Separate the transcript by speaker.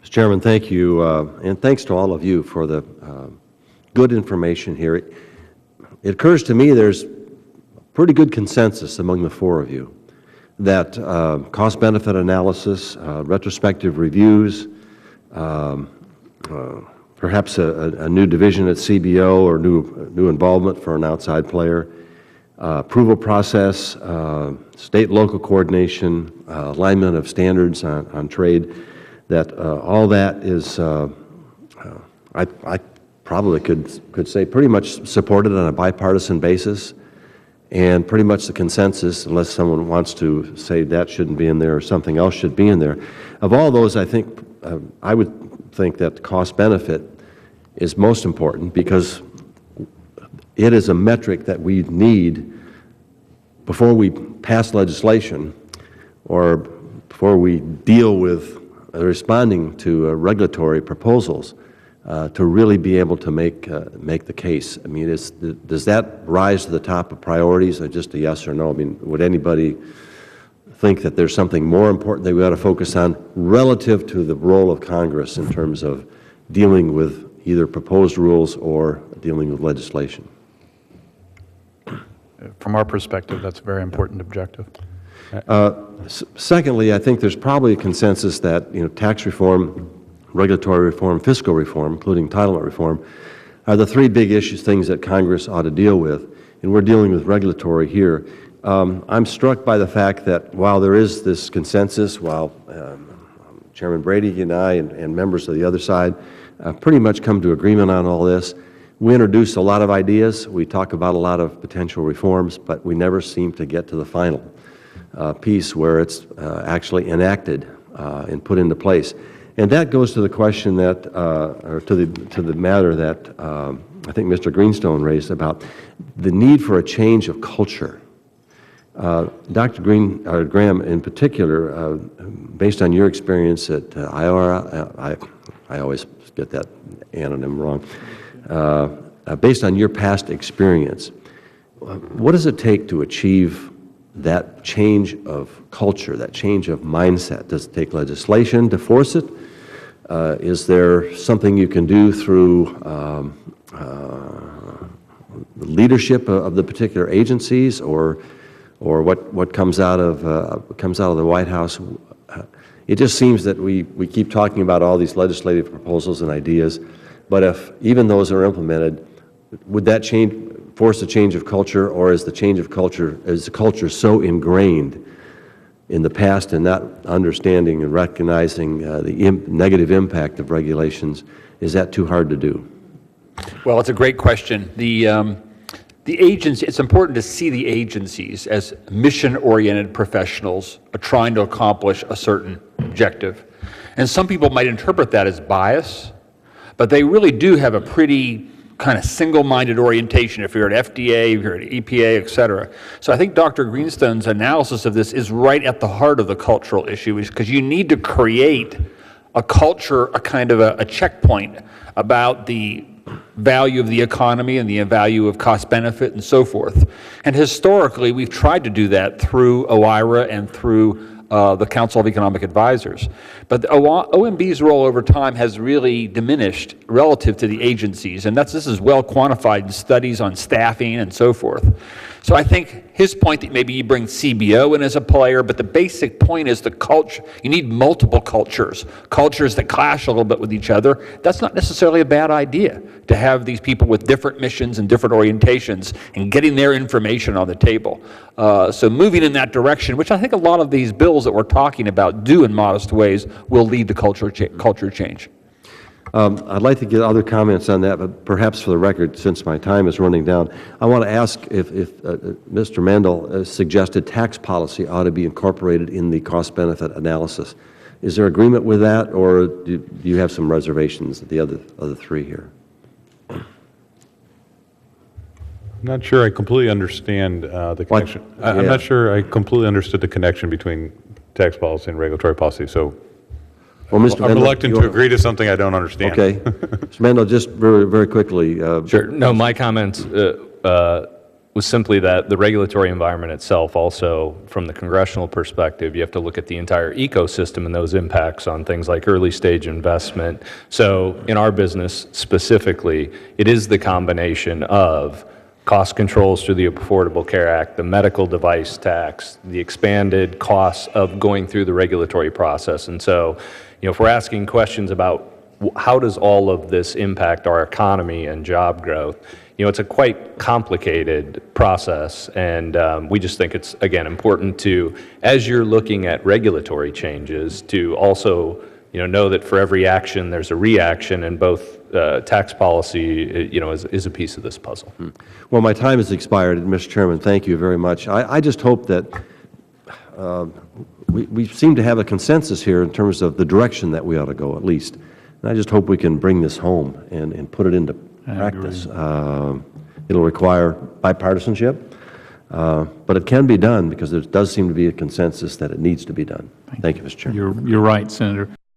Speaker 1: Mr. Chairman, thank you, and thanks to all of you for the good information here. It occurs to me there's pretty good consensus among the four of you that cost-benefit analysis, retrospective reviews, perhaps a new division at CBO or new involvement for an outside player, approval process, state-local coordination, alignment of standards on trade, that all that is, I probably could say pretty much supported on a bipartisan basis, and pretty much the consensus, unless someone wants to say that shouldn't be in there or something else should be in there. Of all those, I think, I would think that cost-benefit is most important because it is a metric that we need before we pass legislation or before we deal with responding to regulatory proposals to really be able to make the case. I mean, does that rise to the top of priorities, or just a yes or no? I mean, would anybody think that there's something more important that we ought to focus on relative to the role of Congress in terms of dealing with either proposed rules or dealing with legislation?
Speaker 2: From our perspective, that's a very important objective.
Speaker 1: Secondly, I think there's probably a consensus that tax reform, regulatory reform, fiscal reform, including entitlement reform, are the three big things that Congress ought to deal with, and we're dealing with regulatory here. I'm struck by the fact that while there is this consensus, while Chairman Brady and I and members of the other side pretty much come to agreement on all this, we introduce a lot of ideas, we talk about a lot of potential reforms, but we never seem to get to the final piece where it's actually enacted and put into place. And that goes to the question that, or to the matter that I think Mr. Greenstone raised about the need for a change of culture. Dr. Graham, in particular, based on your experience at IORA, I always get that anonym wrong, based on your past experience, what does it take to achieve that change of culture, that change of mindset? Does it take legislation to force it? Is there something you can do through the leadership of the particular agencies, or what comes out of the White House? It just seems that we keep talking about all these legislative proposals and ideas, but if even those are implemented, would that force a change of culture, or is the culture so ingrained in the past and not understanding and recognizing the negative impact of regulations, is that too hard to do?
Speaker 3: Well, it's a great question. The agency, it's important to see the agencies as mission-oriented professionals trying to accomplish a certain objective. And some people might interpret that as bias, but they really do have a pretty kind of single-minded orientation if you're at FDA, if you're at EPA, et cetera. So I think Dr. Greenstone's analysis of this is right at the heart of the cultural issue, because you need to create a culture, a kind of a checkpoint about the value of the economy and the value of cost benefit and so forth. And historically, we've tried to do that through OIRA and through the Council of Economic Advisors. But the OMB's role over time has really diminished relative to the agencies, and this is well quantified in studies on staffing and so forth. So I think his point that maybe you bring CBO in as a player, but the basic point is the culture. You need multiple cultures that clash a little bit with each other. That's not necessarily a bad idea, to have these people with different missions and different orientations and getting their information on the table. So moving in that direction, which I think a lot of these bills that we're talking about do in modest ways, will lead to culture change.
Speaker 1: I'd like to get other comments on that, but perhaps for the record, since my time is running down, I want to ask if Mr. Mandel suggested tax policy ought to be incorporated in the cost-benefit analysis. Is there agreement with that, or do you have some reservations at the other three here?
Speaker 4: I'm not sure I completely understand the connection. I'm not sure I completely understood the connection between tax policy and regulatory policy. So, well, Mr. I'm reluctant to agree to something I don't understand.
Speaker 1: Okay, Mr. Mandel, just very quickly.
Speaker 5: Sure. No, my comments was simply that the regulatory environment itself also, from the congressional perspective, you have to look at the entire ecosystem and those impacts on things like early stage investment. So in our business specifically, it is the combination of cost controls through the Affordable Care Act, the medical device tax, the expanded costs of going through the regulatory process. And so, if we're asking questions about how does all of this impact our economy and job growth, it's a quite complicated process, and we just think it's, again, important to, as you're looking at regulatory changes, to also, know that for every action there's a reaction, and both tax policy, is a piece of this puzzle.
Speaker 1: Well, my time has expired, Mr. Chairman. Thank you very much. I just hope that we seem to have a consensus here in terms of the direction that we ought to go, at least. And I just hope we can bring this home and put it into practice. It'll require bipartisanship, but it can be done because there does seem to be a consensus that it needs to be done. Thank you, Mr. Chairman.
Speaker 6: You're right, Senator.